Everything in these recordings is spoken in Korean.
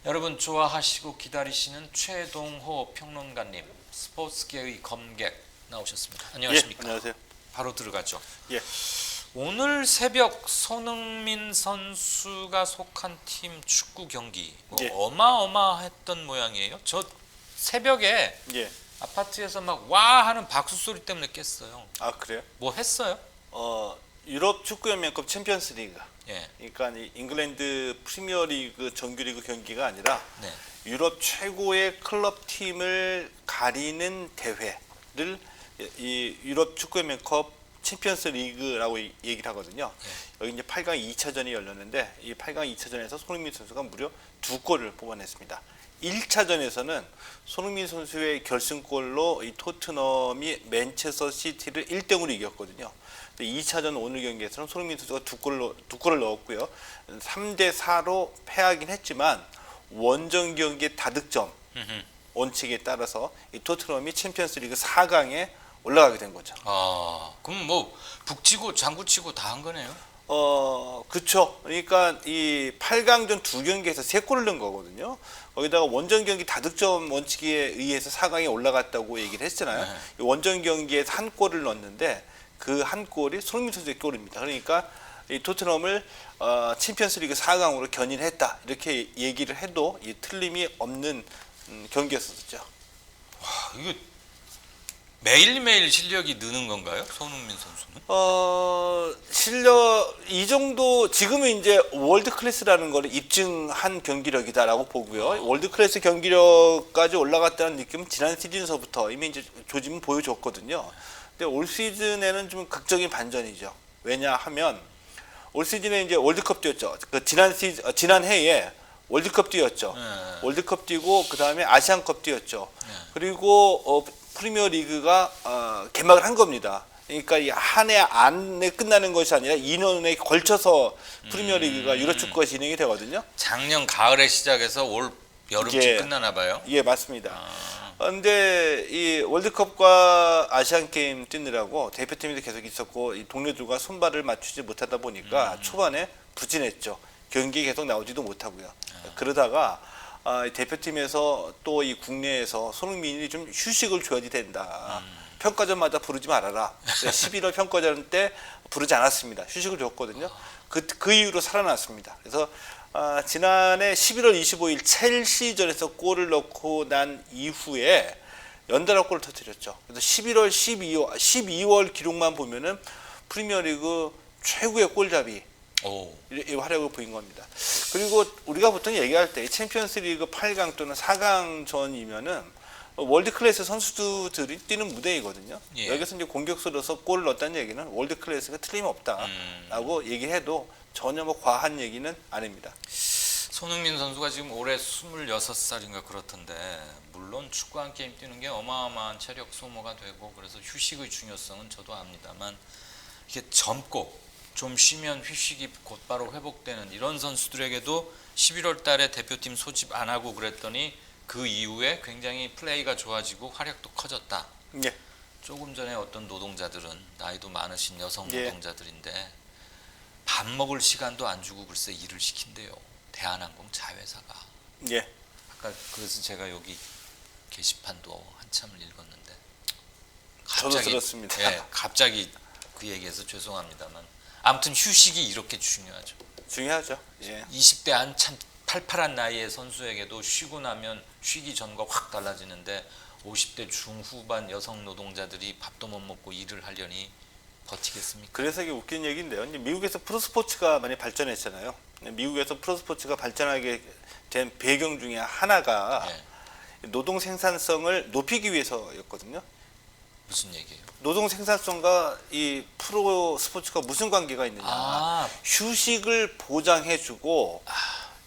여러분 좋아하시고 기다리시는 최동호 평론가님, 스포츠계의 검객 나오셨습니다. 안녕하십니까? 예, 안녕하세요. 바로 들어가죠. 예, 오늘 새벽 손흥민 선수가 속한 팀 축구 경기 예. 어마어마했던 모양이에요. 저 새벽에 예. 아파트에서 막 와 하는 박수 소리 때문에 깼어요. 아, 그래요? 뭐 했어요? 유럽 축구연맹급 챔피언스 리그. 예. 그러니까 이 잉글랜드 프리미어리그 정규리그 경기가 아니라 네. 유럽 최고의 클럽 팀을 가리는 대회를 이 유럽 축구연맹컵 챔피언스 리그라고 얘기를 하거든요. 여기 이제 8강 2차전이 열렸는데 이 8강 2차전에서 손흥민 선수가 무려 2골을 뽑아냈습니다. 1차전에서는 손흥민 선수의 결승골로 이 토트넘이 맨체스터 시티를 1대0으로 이겼거든요. 2차전 오늘 경기에서는 손흥민 선수가 두 골을 넣었고요. 3대4로 패하긴 했지만 원정 경기의 다득점 원칙에 따라서 이 토트넘이 챔피언스리그 4강에 올라가게 된 거죠. 아, 그럼 뭐 북치고 장구치고 다 한 거네요. 그쵸. 그러니까 이 8강전 두 경기에서 3골을 넣은 거거든요. 거기다가 원정 경기 다득점 원칙에 의해서 4강에 올라갔다고 얘기를 했잖아요. 네. 이 원정 경기에서 한 골을 넣었는데 그 한 골이 손흥민 선수의 골입니다. 그러니까 이 토트넘을 챔피언스리그 4강으로 견인했다. 이렇게 얘기를 해도 이 틀림이 없는 경기였었죠. 와, 이거 매일매일 실력이 느는 건가요? 손흥민 선수는? 실력 이 정도 지금은 이제 월드 클래스라는 걸 입증한 경기력이다라고 보고요. 월드 클래스 경기력까지 올라갔다는 느낌은 지난 시즌서부터 이미 이제 조짐은 보여줬거든요. 근데 올 시즌에는 좀 극적인 반전이죠. 왜냐하면 올 시즌에 이제 월드컵 뛰었죠. 그 지난 해에 월드컵 뛰었죠. 네. 월드컵 뛰고 그 다음에 아시안컵 뛰었죠. 네. 그리고 프리미어 리그가 개막을 한 겁니다. 그러니까 이 한 해 안에 끝나는 것이 아니라 2년에 걸쳐서 프리미어 리그가 유럽 축구가 진행이 되거든요. 작년 가을에 시작해서 올 여름쯤 예. 끝나나 봐요. 예, 맞습니다. 근데 이 월드컵과 아시안 게임 뛰느라고 대표팀에도 계속 있었고 이 동료들과 손발을 맞추지 못하다 보니까 초반에 부진했죠. 경기에 계속 나오지도 못하고요. 그러다가 대표팀에서 또 이 국내에서 손흥민이 좀 휴식을 줘야지 된다. 평가전마다 부르지 말아라. 11월 평가전 때 부르지 않았습니다. 휴식을 줬거든요. 그 이후로 살아났습니다. 그래서 지난해 11월 25일 첼시전에서 골을 넣고 난 이후에 연달아 골을 터뜨렸죠. 그래서 11월, 12월 기록만 보면은 프리미어리그 최고의 골잡이 오. 이 활약을 보인 겁니다. 그리고 우리가 보통 얘기할 때 챔피언스리그 8강 또는 4강전이면은 월드 클래스 선수들이 뛰는 무대이거든요. 예. 여기서 이제 공격수로서 골을 넣었다는 얘기는 월드 클래스가 틀림없다라고 얘기해도 전혀 뭐 과한 얘기는 아닙니다. 손흥민 선수가 지금 올해 26살인가 그렇던데 물론 축구 한 게임 뛰는 게 어마어마한 체력 소모가 되고 그래서 휴식의 중요성은 저도 압니다만 이게 젊고 좀 쉬면 휴식이 곧바로 회복되는 이런 선수들에게도 11월 달에 대표팀 소집 안 하고 그랬더니 그 이후에 굉장히 플레이가 좋아지고 활약도 커졌다. 예. 조금 전에 어떤 노동자들은 나이도 많으신 여성 예. 노동자들인데 밥 먹을 시간도 안 주고 글쎄 일을 시킨대요. 대한항공 자회사가. 예. 아까 그래서 제가 여기 게시판도 한참을 읽었는데 저도 들었습니다. 예, 갑자기 그 얘기해서 죄송합니다만 아무튼 휴식이 이렇게 중요하죠. 중요하죠. 예. 20대 한참 팔팔한 나이의 선수에게도 쉬고 나면 쉬기 전과 확 달라지는데 50대 중후반 여성 노동자들이 밥도 못 먹고 일을 하려니 버티겠습니까? 그래서 이게 웃긴 얘기인데요. 이제 미국에서 프로스포츠가 많이 발전했잖아요. 미국에서 프로스포츠가 발전하게 된 배경 중에 하나가 예, 노동 생산성을 높이기 위해서였거든요. 무슨 얘기예요? 노동 생산성과 이 프로 스포츠가 무슨 관계가 있느냐. 휴식을 보장해주고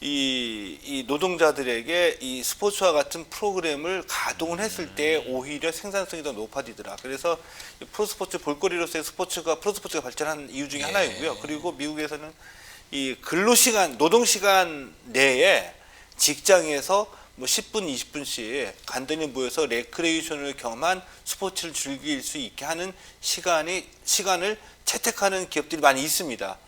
이 노동자들에게 이 스포츠와 같은 프로그램을 가동을 했을 때 오히려 생산성이 더 높아지더라. 그래서 이 프로스포츠 볼거리로서의 프로스포츠가 발전한 이유 중에 예. 하나이고요. 그리고 미국에서는 이 근로시간, 노동시간 내에 직장에서 뭐 10분, 20분씩 간단히 모여서 레크레이션을 겸한 스포츠를 즐길 수 있게 하는 시간을 채택하는 기업들이 많이 있습니다.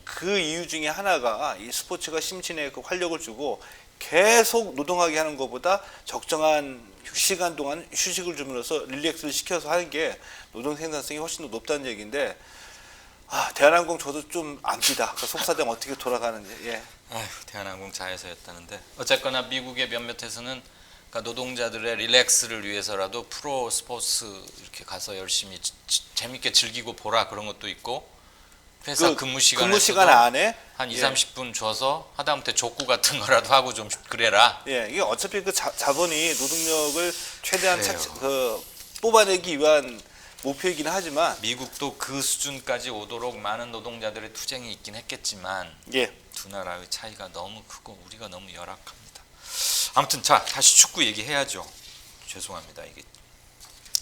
그 이유 중에 하나가 이 스포츠가 심신에 그 활력을 주고 계속 노동하게 하는 것보다 적정한 시간 동안 휴식을 줌으로써 릴렉스를 시켜서 하는 게 노동 생산성이 훨씬 더 높다는 얘기인데, 대한항공 저도 좀 압니다. 그 속사정 어떻게 돌아가는지. 예. 아휴, 대한항공 자회사였다는데 어쨌거나 미국의 몇몇 회사는 그러니까 노동자들의 릴렉스를 위해서라도 프로 스포츠 이렇게 가서 열심히 재밌게 즐기고 보라 그런 것도 있고, 회사 그 근무 시간 시간에 안에 한 2, 예. 30분 줘서 하다못해 족구 같은 거라도 하고 좀 그래라. 예, 이게 어차피 그 자본이 노동력을 최대한 그래요. 뽑아내기 위한 목표이긴 하지만, 미국도 그 수준까지 오도록 많은 노동자들의 투쟁이 있긴 했겠지만 예, 두 나라의 차이가 너무 크고 우리가 너무 열악합니다. 아무튼 자, 다시 축구 얘기해야죠. 죄송합니다. 이게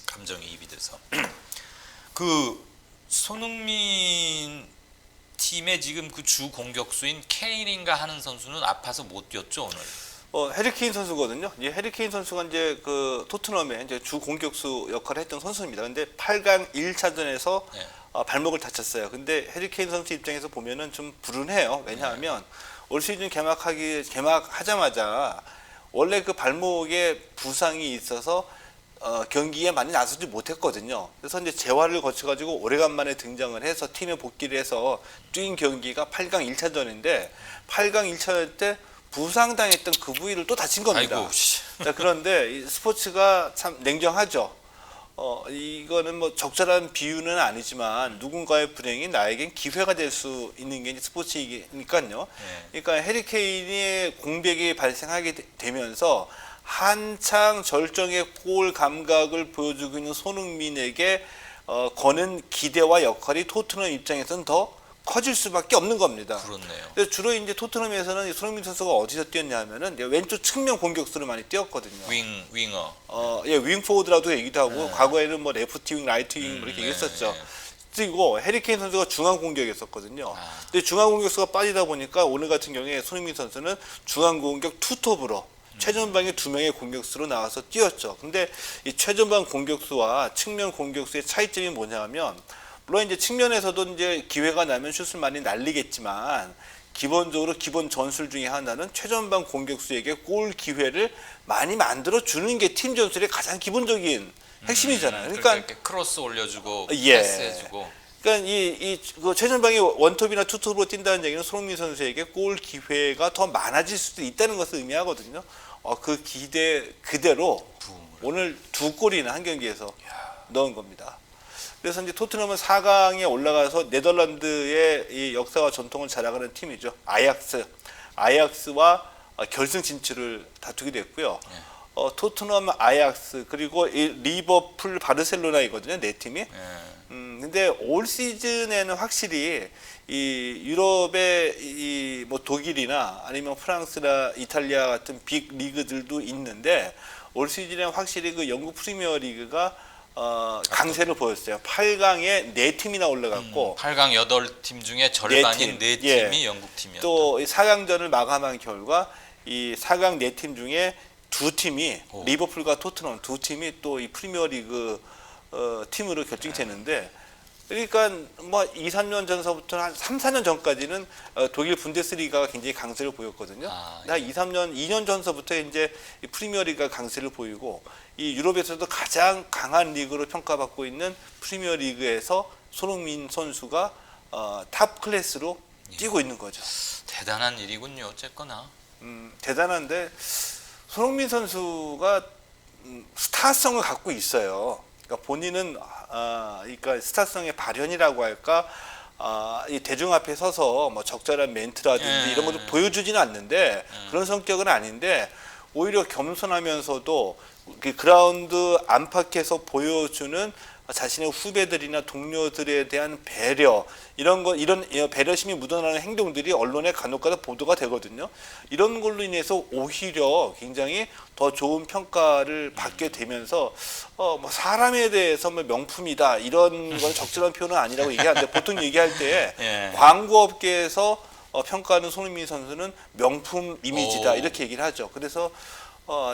감정이입이 돼서. 그 손흥민 팀의 지금 그 주 공격수인 케인인가 하는 선수는 아파서 못 뛰었죠, 오늘. 해리케인 선수거든요. 이 해리케인 선수가 이제 그 토트넘의 이제 주 공격수 역할을 했던 선수입니다. 근데 8강 1차전에서 네. 발목을 다쳤어요. 근데 해리케인 선수 입장에서 보면은 좀 불운해요. 왜냐하면 올 시즌 개막하자마자 원래 그 발목에 부상이 있어서 경기에 많이 나서지 못했거든요. 그래서 이제 재활을 거쳐가지고 오래간만에 등장을 해서 팀에 복귀를 해서 뛴 경기가 8강 1차전인데 8강 1차전 때 부상당했던 그 부위를 또 다친 겁니다. 아이고, 자, 그런데 이 스포츠가 참 냉정하죠. 이거는 뭐 적절한 비유는 아니지만 누군가의 불행이 나에겐 기회가 될 수 있는 게 스포츠이니까요. 그러니까 해리케인의 공백이 발생하게 되면서 한창 절정의 골 감각을 보여주고 있는 손흥민에게 거는 기대와 역할이 토트넘 입장에서는 더 커질 수밖에 없는 겁니다. 그렇네요. 그래서 주로 이제 토트넘에서는 손흥민 선수가 어디서 뛰었냐면은 왼쪽 측면 공격수를 많이 뛰었거든요. 윙어. 예, 윙포워드라도 얘기도 하고 과거에는 뭐 레프트 윙, 라이트 윙 이렇게 얘기했었죠. 그리고 해리케인 선수가 중앙 공격이었었거든요. 근데 중앙 공격수가 빠지다 보니까 오늘 같은 경우에 손흥민 선수는 중앙 공격 투톱으로 최전방에 2명의 공격수로 나와서 뛰었죠. 근데 이 최전방 공격수와 측면 공격수의 차이점이 뭐냐면, 물론 이제 측면에서도 이제 기회가 나면 슛을 많이 날리겠지만 기본적으로 기본 전술 중에 하나는 최전방 공격수에게 골 기회를 많이 만들어 주는 게 팀 전술의 가장 기본적인 핵심이잖아요. 그러니까 이렇게 크로스 올려주고 예. 패스해주고. 그러니까 그 최전방이 원톱이나 투톱으로 뛴다는 얘기는 손흥민 선수에게 골 기회가 더 많아질 수도 있다는 것을 의미하거든요. 그 기대 그대로 오늘 2골이나 한 경기에서 넣은 겁니다. 그래서 이제 토트넘은 4강에 올라가서 네덜란드의 이 역사와 전통을 자랑하는 팀이죠. 아약스와 결승 진출을 다투게 됐고요. 토트넘, 아약스 그리고 리버풀, 바르셀로나이거든요. 네 팀이. 근데 올 시즌에는 확실히 이 유럽의 이 뭐 독일이나 아니면 프랑스나 이탈리아 같은 빅 리그들도 있는데 올 시즌에 확실히 그 영국 프리미어 리그가 강세를 보였어요. 8강에 4팀이나 올라갔고 8강 8팀 중에 절반인 4팀이 예. 영국 팀이었다. 또 4강전을 마감한 결과 이 4강 4팀 중에 2팀이 리버풀과 토트넘 2팀이 또 이 프리미어리그 팀으로 결정되는데, 그러니까 뭐 2, 3년 전서부터 한 3, 4년 전까지는 독일 분데스리가가 굉장히 강세를 보였거든요. 한 2, 3년, 2년 전서부터 이제 이 프리미어리그가 강세를 보이고 이 유럽에서도 가장 강한 리그로 평가받고 있는 프리미어리그에서 손흥민 선수가 탑 클래스로 뛰고 있는 거죠. 대단한 일이군요. 어쨌거나. 대단한데 손흥민 선수가 스타성을 갖고 있어요. 그러니까 본인은 그러니까 스타성의 발현이라고 할까, 이 대중 앞에 서서 뭐 적절한 멘트라든지 이런 것도 보여주지는 않는데 그런 성격은 아닌데 오히려 겸손하면서도 그 그라운드 안팎에서 보여주는 자신의 후배들이나 동료들에 대한 배려, 이런 배려심이 묻어나는 행동들이 언론에 간혹가다 보도가 되거든요. 이런 걸로 인해서 오히려 굉장히 더 좋은 평가를 받게 되면서 뭐 사람에 대해서 뭐 명품이다 이런 건 적절한 표현은 아니라고 얘기하는데 보통 얘기할 때 광고업계에서 평가하는 손흥민 선수는 명품 이미지다 이렇게 얘기를 하죠. 그래서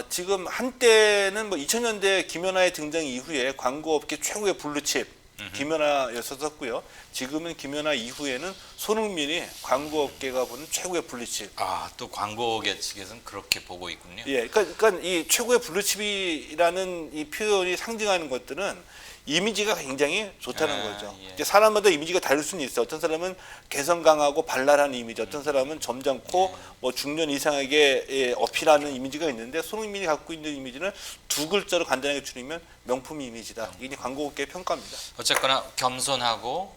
지금 한때는 뭐 2000년대 김연아의 등장 이후에 광고업계 최고의 블루칩 김연아였었고요. 지금은 김연아 이후에는 손흥민이 광고업계가 보는 최고의 블루칩. 아, 또 광고계 측에서는 그렇게 보고 있군요. 예, 그러니까 이 최고의 블루칩이라는 이 표현이 상징하는 것들은 이미지가 굉장히 좋다는 거죠. 예. 이제 사람마다 이미지가 다를 수는 있어요. 어떤 사람은 개성 강하고 발랄한 이미지, 어떤 사람은 점잖고 뭐 중년 이상에게 어필하는 이미지가 있는데 손흥민이 갖고 있는 이미지는 두 글자로 간단하게 줄이면 명품 이미지다. 이게 이제 광고업계의 평가입니다. 어쨌거나 겸손하고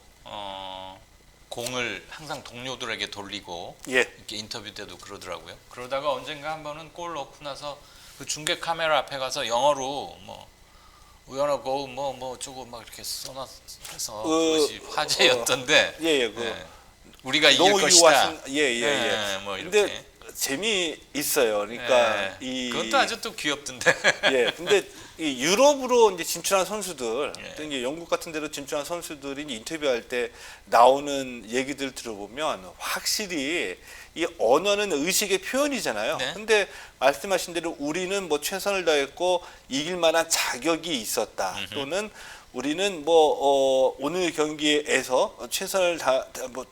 공을 항상 동료들에게 돌리고 예, 이렇게 인터뷰 때도 그러더라고요. 그러다가 언젠가 한 번은 골 넣고 나서 그 중계 카메라 앞에 가서 영어로 뭐 We wanna go 뭐 어쩌고 막 이렇게 써놔서 그것이 화제였던데. 예, 우리가 이길 너무 것이다. 유하신, 예. 뭐 이렇게. 근데 재미있어요. 그러니까 그건 또 아주 또 귀엽던데. 예, 근데 이 유럽으로 이제 진출한 선수들, 예. 또 이제 영국 같은 데로 진출한 선수들이 이제 인터뷰할 때 나오는 얘기들 들어보면 확실히 이 언어는 의식의 표현이잖아요. 네. 근데 말씀하신 대로 우리는 뭐 최선을 다했고 이길 만한 자격이 있었다. 또는 우리는 오늘 경기에서 최선을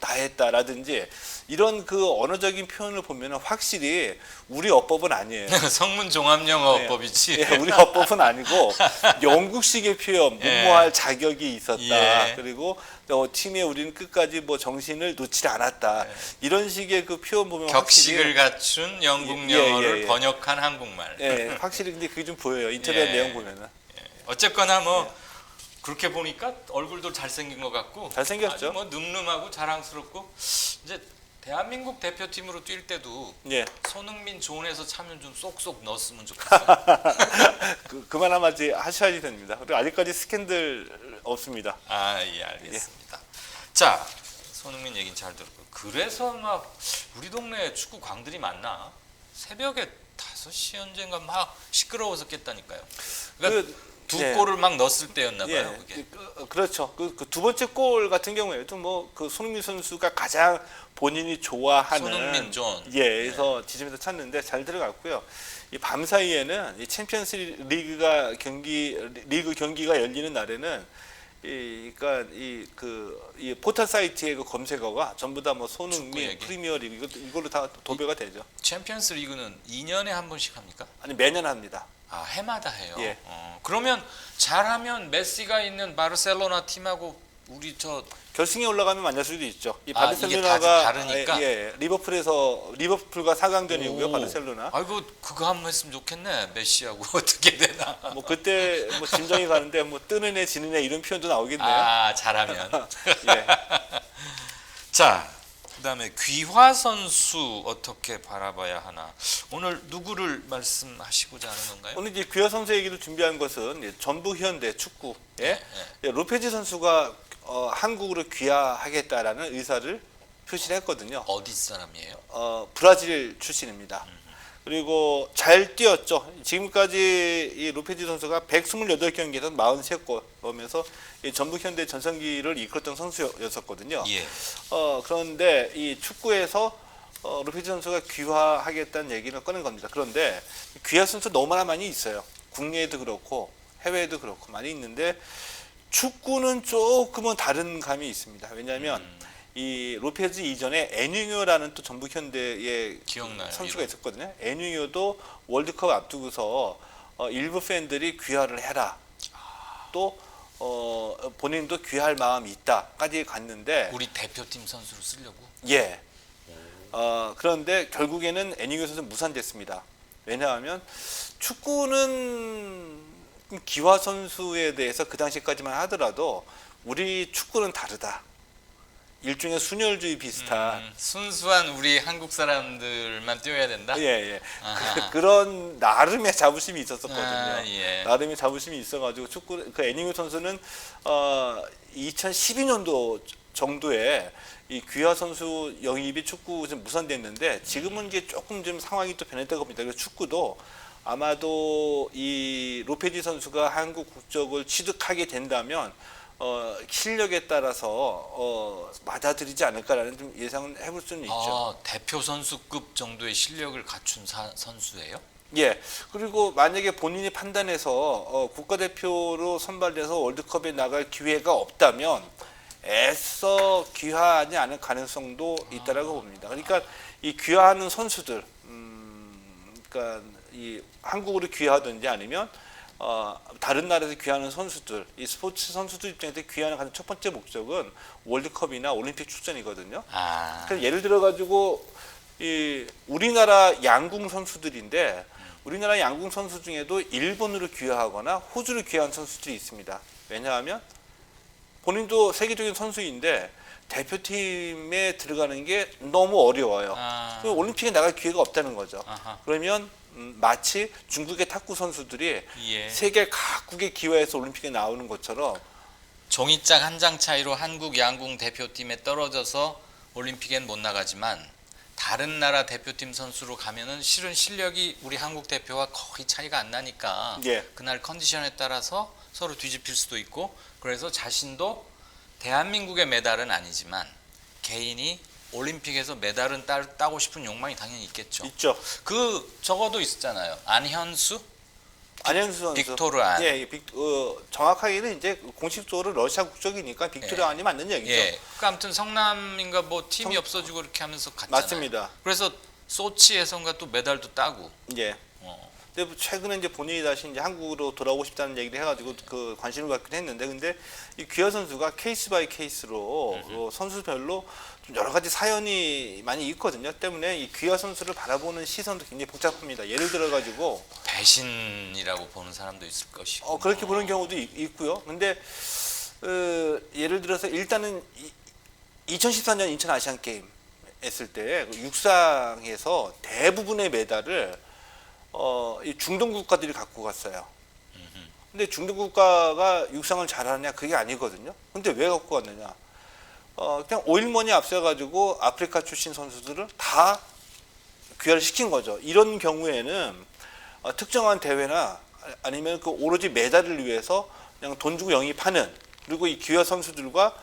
다했다라든지 이런 그 언어적인 표현을 보면 확실히 우리 어법은 아니에요. 성문 종합영어법이지. 예, 우리 어법은 아니고 영국식의 표현, 무모할 자격이 있었다. 예. 그리고 팀에 우리는 끝까지 뭐 정신을 놓지 않았다. 이런 식의 그 표현 보면 격식을 확실히, 갖춘 영국 예, 영어를 예. 번역한 한국말. 예, 확실히 근데 그게 좀 보여요. 인터뷰한 예. 내용 보면은. 어쨌거나 뭐 그렇게 보니까 얼굴도 잘생긴 것 같고 잘생겼죠. 아주 뭐 늠름하고 자랑스럽고 이제 대한민국 대표팀으로 뛸 때도 예. 손흥민 존에서 차면 좀 쏙쏙 넣었으면 좋겠어요. 그만하면 하셔야 됩니다. 그리고 아직까지 스캔들 없습니다. 아, 예, 알겠습니다. 자, 손흥민 얘기는 잘 들었고 그래서 막 우리 동네에 축구 광들이 많나? 새벽에 5시 언젠가 막 시끄러워서 깼다니까요. 그러니까 두 예. 골을 막 넣었을 때였나 봐요. 그게. 그렇죠. 그 두 번째 골 같은 경우에도 뭐 그 손흥민 선수가 가장 본인이 좋아하는 손흥민 존. 그래서 지점에서 찾는데 잘 들어갔고요. 이 밤 사이에는 이 챔피언스 리그 경기가 열리는 날에는 그러니까 이 포털 사이트의 그 검색어가 전부 다 뭐 축구 손흥민 얘기? 프리미어 리그 이걸로 다 도배가 되죠. 챔피언스 리그는 2년에 한 번씩 합니까? 아니 매년 합니다. 아, 해마다 해요. 예. 그러면 잘하면 메시가 있는 바르셀로나 팀하고 우리 저 결승에 올라가면 만날 수도 있죠. 이 아, 이게 바르셀로나가 다르니까? 리버풀과 4강전이고요. 오. 바르셀로나. 아이고 그거 한번 했으면 좋겠네. 메시하고 어떻게 되나. 뭐 그때 뭐 진정이 가는데 뭐 뜨는 애 지는 애 이런 표현도 나오겠네요. 아, 잘하면. 예. 자, 그다음에 귀화 선수 어떻게 바라봐야 하나. 오늘 누구를 말씀하시고자 하는 건가요? 오늘 이제 귀화 선수 얘기를 준비한 것은 이제 전북 현대 축구에 로페즈 선수가 한국으로 귀화하겠다라는 의사를 표시를 했거든요. 어디 사람이에요? 브라질 출신입니다. 그리고 잘 뛰었죠. 지금까지 이 로페즈 선수가 128경기에서 43골 넣으면서 이 전북 현대 전성기를 이끌었던 선수였었거든요. 예. 그런데 이 축구에서 로페즈 선수가 귀화하겠다는 얘기를 꺼낸 겁니다. 그런데 귀화 선수 너무나 많이 있어요. 국내에도 그렇고 해외에도 그렇고 많이 있는데 축구는 조금은 다른 감이 있습니다. 왜냐하면 이 로페즈 이전에 에닝요라는 또 전북 현대의 기억나요, 선수가 이름. 있었거든요. 에닝요도 월드컵 앞두고서 일부 팬들이 귀화를 해라. 또 본인도 귀할 마음이 있다까지 갔는데 우리 대표팀 선수로 쓰려고. 예. 그런데 결국에는 에닝요 선수 무산됐습니다. 왜냐하면 축구는 기화 선수에 대해서 그 당시까지만 하더라도 우리 축구는 다르다. 일종의 순혈주의 비슷한 순수한 우리 한국 사람들만 뛰어야 된다. 예. 아하. 그런 나름의 자부심이 있었거든요. 아, 예. 나름의 자부심이 있어가지고 축구 그 애닝요 선수는 2012년도 정도에 이 귀화 선수 영입이 축구 좀 무산됐는데 지금은 이제 조금 좀 상황이 또 변했다고 봅니다. 그래서 축구도 아마도 이 로페지 선수가 한국 국적을 취득하게 된다면 실력에 따라서 받아들이지 않을까라는 좀 예상을 해볼 수는 있죠. 대표 선수급 정도의 실력을 갖춘 선수예요? 예. 그리고 만약에 본인이 판단해서 국가대표로 선발돼서 월드컵에 나갈 기회가 없다면 애써 귀화하지 않을 가능성도 있다라고 봅니다. 그러니까 이 귀화하는 선수들, 그러니까 이 한국으로 귀화하든지 아니면 다른 나라에서 귀화하는 선수들, 이 스포츠 선수들 입장에서 귀화하는 가장 첫 번째 목적은 월드컵이나 올림픽 출전이거든요. 그래서 예를 들어 가지고 이 우리나라 양궁 선수들인데 우리나라 양궁 선수 중에도 일본으로 귀화하거나 호주로 귀화한 선수들이 있습니다. 왜냐하면 본인도 세계적인 선수인데 대표팀에 들어가는 게 너무 어려워요. 올림픽에 나갈 기회가 없다는 거죠. 그러면 마치 중국의 탁구 선수들이 예. 세계 각국의 기회에서 올림픽에 나오는 것처럼 종이짝 한 장 차이로 한국 양궁 대표팀에 떨어져서 올림픽엔 못 나가지만 다른 나라 대표팀 선수로 가면은 실은 실력이 우리 한국 대표와 거의 차이가 안 나니까 예. 그날 컨디션에 따라서 서로 뒤집힐 수도 있고 그래서 자신도 대한민국의 메달은 아니지만 개인이 올림픽에서 메달은 따고 싶은 욕망이 당연히 있겠죠. 있죠. 그 적어도 있었잖아요. 안현수, 안현수 선수, 빅토르 안. 예, 정확하게는 이제 공식적으로 러시아 국적이니까 빅토르 안이 맞는 얘기죠. 예. 그 아무튼 성남인가 뭐 팀이 없어지고 이렇게 하면서 갔잖아요. 맞습니다. 그래서 소치에선가 또 메달도 따고. 예. 어. 근데 최근에 이제 본인이 다시 이제 한국으로 돌아오고 싶다는 얘기를 해가지고 그 관심을 갖긴 했는데, 근데 이 귀하 선수가 케이스 바이 케이스로 선수별로 좀 여러 가지 사연이 많이 있거든요. 때문에 이 귀하 선수를 바라보는 시선도 굉장히 복잡합니다. 예를 들어 가지고 배신이라고 보는 사람도 있을 것이고. 그렇게 보는 경우도 있고요. 근데 예를 들어서 일단은 2014년 인천 아시안 게임 했을 때 육상에서 대부분의 메달을 이 중동 국가들이 갖고 갔어요. 근데 중동 국가가 육상을 잘하느냐 그게 아니거든요. 근데 왜 갖고 갔느냐? 그냥 오일머니 앞서가지고 아프리카 출신 선수들을 다 귀화를 시킨 거죠. 이런 경우에는 특정한 대회나 아니면 그 오로지 메달을 위해서 그냥 돈 주고 영입하는, 그리고 이 귀화 선수들과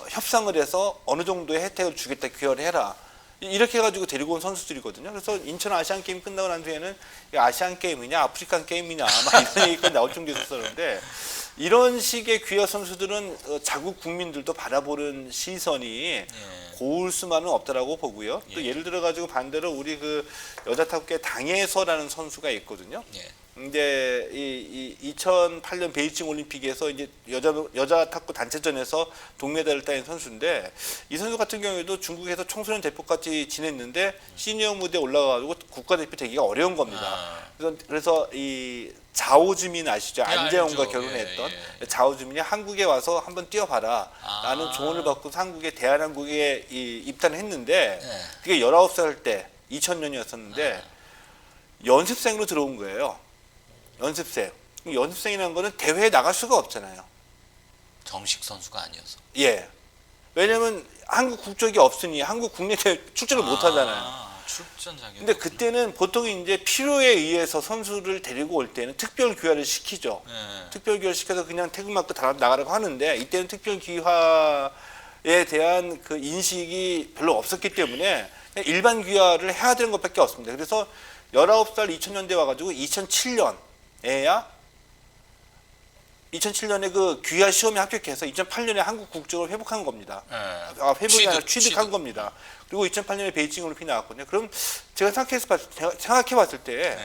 협상을 해서 어느 정도의 혜택을 주겠다, 귀화를 해라, 이렇게 해가지고 데리고 온 선수들이거든요. 그래서 인천 아시안 게임 끝나고 난 뒤에는 아시안 게임이냐 아프리칸 게임이냐 막 이런 얘기가 나올 정도였었는데, 이런 식의 귀화 선수들은 자국 국민들도 바라보는 시선이 고울 수만은 없다라고 보고요. 또 예를 들어 가지고 반대로 우리 그 여자 탁구계 당예서라는 선수가 있거든요. 이제 이 2008년 베이징 올림픽에서 이제 여자 탁구 단체전에서 동메달을 따인 선수인데, 이 선수 같은 경우에도 중국에서 청소년 대표까지 지냈는데 시니어 무대에 올라가가지고 국가대표 되기가 어려운 겁니다. 그래서 이 자오즈민 아시죠? 안재홍과 결혼했던 자오즈민이 한국에 와서 한번 뛰어봐라 라는 조언을 받고 한국에 대한항공에 입단을 했는데, 그게 19살 때 2000년이었었는데 연습생으로 들어온 거예요. 연습생. 연습생이라는 거는 대회에 나갈 수가 없잖아요. 정식 선수가 아니어서. 예. 왜냐면 한국 국적이 없으니 한국 국내 대회 출전을 못 하잖아요. 출전 자격. 근데 그때는 보통 이제 필요에 의해서 선수를 데리고 올 때는 특별 귀화를 시키죠. 특별 귀화를 시켜서 그냥 태극 맞고 나가라고 하는데, 이때는 특별 귀화에 대한 그 인식이 별로 없었기 때문에 그냥 일반 귀화를 해야 되는 것밖에 없습니다. 그래서 19살 2000년대 와가지고 2007년에야 2007년에 그 귀화 시험에 합격해서 2008년에 한국 국적을 회복한 겁니다. 회복이 아니라 취득한 겁니다. 그리고 2008년에 베이징 올림픽 나왔거든요. 그럼 제가 생각해 봤을 때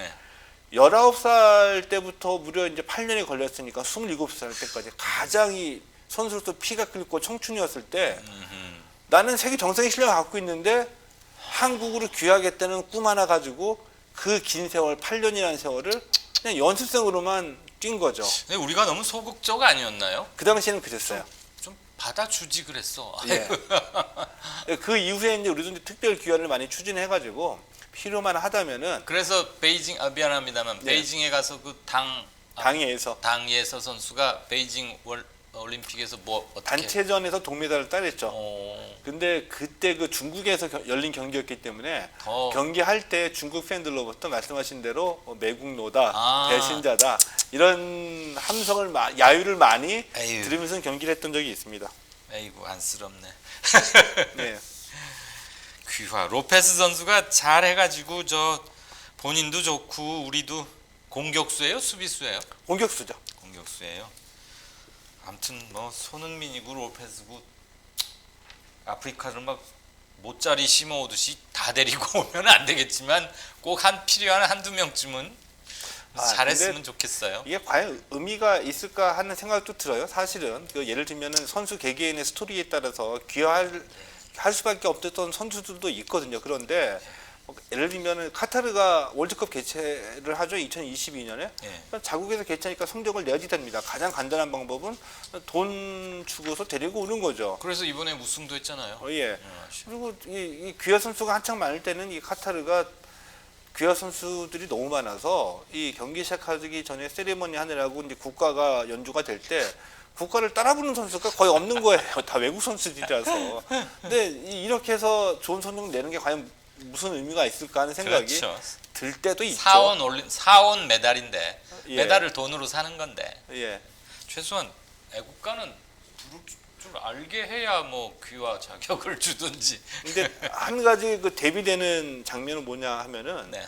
19살 때부터 무려 이제 8년이 걸렸으니까 27살 때까지 가장 이 선수로서 피가 끓고 청춘이었을 때, 나는 세계 정상의 실력을 갖고 있는데 한국으로 귀화하겠다는 꿈 하나 가지고 그 긴 세월, 8년이라는 세월을 그냥 연습생으로만 뛴 거죠. 근데 우리가 너무 소극적 아니었나요? 그 당시에는 그랬어요. 좀 받아주지 그랬어. 예. 그 이후에 이제 우리도 이제 특별 귀화를 많이 추진해가지고 필요만 하다면은. 그래서 베이징, 미안합니다만 베이징에 가서 그 당예에서 선수가 베이징 올림픽에서 뭐 어떻게 단체전에서 동메달을 따냈죠. 근데 그때 그 중국에서 열린 경기였기 때문에 경기할 때 중국 팬들로부터 말씀하신 대로 매국노다, 배신자다, 이런 함성을 야유를 많이 들으면서 경기를 했던 적이 있습니다. 에이구 안쓰럽네. 네. 귀화 로페스 선수가 잘 해가지고 본인도 좋고 우리도 공격수예요, 수비수예요? 공격수죠. 공격수예요. 아무튼 뭐 손흥민이고 로페즈고 아프리카를 막 모짜리 심어오듯이 다 데리고 오면 안 되겠지만 꼭 필요한 한두 명쯤은 잘했으면 근데 좋겠어요. 이게 과연 의미가 있을까 하는 생각도 들어요. 사실은 예를 들면은 선수 개개인의 스토리에 따라서 할 수밖에 없었던 선수들도 있거든요. 그런데 예를 들면은 카타르가 월드컵 개최를 하죠. 2022년에. 예. 자국에서 개최하니까 성적을 내야지 됩니다. 가장 간단한 방법은 돈 주고서 데리고 오는 거죠. 그래서 이번에 우승도 했잖아요. 예. 그리고 이 귀화 선수가 한창 많을 때는 이 카타르가 귀화 선수들이 너무 많아서 이 경기 시작하기 전에 세리머니 하느라고 이제 국가가 연주가 될 때 국가를 따라 부르는 선수가 거의 없는 거예요. 다 외국 선수들이라서. 근데 이렇게 해서 좋은 성적 내는 게 과연 무슨 의미가 있을까 하는 생각이 그렇죠. 들 때도 있죠. 4원 메달인데 예. 메달을 돈으로 사는 건데 예. 최소한 애국가는 부를 줄 알게 해야 뭐 귀화 자격을 주든지. 근데 한 가지 그 대비되는 장면은 뭐냐 하면은 네.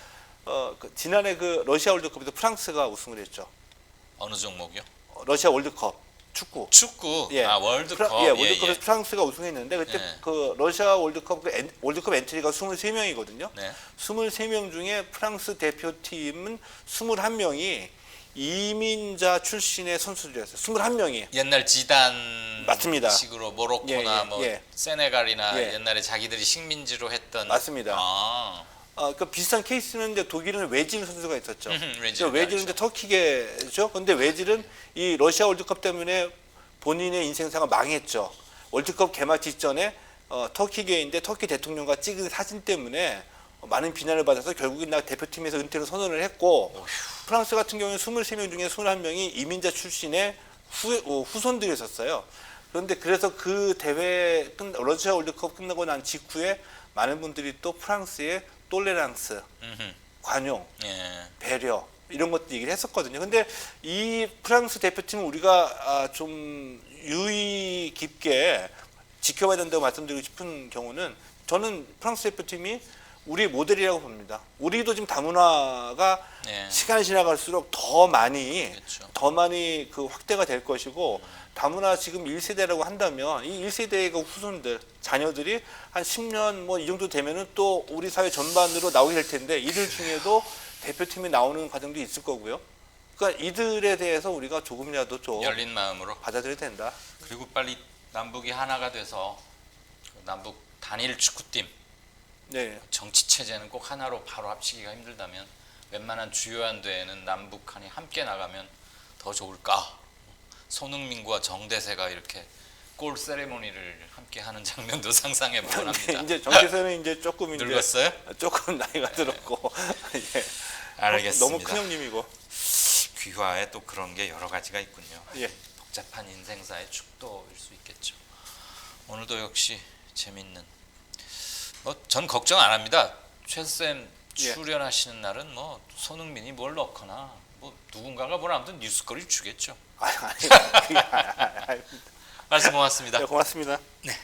지난해 그 러시아 월드컵에서 프랑스가 우승을 했죠. 어느 종목이요? 러시아 월드컵 축구. 축구. 예. 월드컵. 월드컵에서 프랑스가 우승했는데 그때 예. 그 러시아 월드컵 월드컵 엔트리가 23명이거든요. 네. 23명 중에 프랑스 대표팀은 21명이 이민자 출신의 선수들이었어요. 21명이. 옛날 지단 맞습니다. 식으로 모로코나 예, 예, 뭐 예. 세네갈이나 예. 옛날에 자기들이 식민지로 했던. 맞습니다. 아. 그 비슷한 케이스는 이제 독일은 웨질 선수가 있었죠. 웨질 웨질은 이제 터키계죠. 근데 웨질은 이 러시아 월드컵 때문에 본인의 인생사가 망했죠. 월드컵 개막 직전에 터키계인데 터키 대통령과 찍은 사진 때문에 많은 비난을 받아서 결국엔 대표팀에서 은퇴를 선언을 했고 프랑스 같은 경우는 23명 중에 21명이 이민자 출신의 후손들이었어요. 그런데 그래서 그 대회 러시아 월드컵 끝나고 난 직후에 많은 분들이 또 프랑스의 똘레랑스, 관용, 예. 배려 이런 것도 얘기를 했었거든요. 근데 이 프랑스 대표팀은 우리가 좀 유의 깊게 지켜봐야 된다고 말씀드리고 싶은 경우는 저는 프랑스 대표팀이 우리의 모델이라고 봅니다. 우리도 지금 다문화가 예. 시간이 지나갈수록 더 많이 그렇죠. 그 확대가 될 것이고 다문화 지금 1세대라고 한다면 이 1세대의 그 후손들 자녀들이 한 10년 뭐 이 정도 되면은 또 우리 사회 전반으로 나오게 될 텐데 이들 중에도 대표팀이 나오는 과정도 있을 거고요. 그러니까 이들에 대해서 우리가 조금이라도 좀 열린 마음으로. 받아들여야 된다. 그리고 빨리 남북이 하나가 돼서 그 남북 단일 축구팀 네. 정치 체제는 꼭 하나로 바로 합치기가 힘들다면 웬만한 주요한 대회는 남북한이 함께 나가면 더 좋을까? 손흥민과 정대세가 이렇게 골 세레모니를 함께 하는 장면도 상상해 보곤 합니다. 이제 정치에서는 이제 조금 이제 늙었어요? 조금 나이가 들었고 예. 알겠습니다. 너무 큰 형님이고 귀화에 또 그런 게 여러 가지가 있군요. 예. 복잡한 인생사의 축도일 수 있겠죠. 오늘도 역시 재밌는. 전 걱정 안 합니다. 최쌤 예. 출연하시는 날은 뭐 손흥민이 뭘 넣거나 뭐 누군가가 뭘 아무튼 뉴스거리를 주겠죠. 아니, 말씀 고맙습니다. 네, 고맙습니다. 네.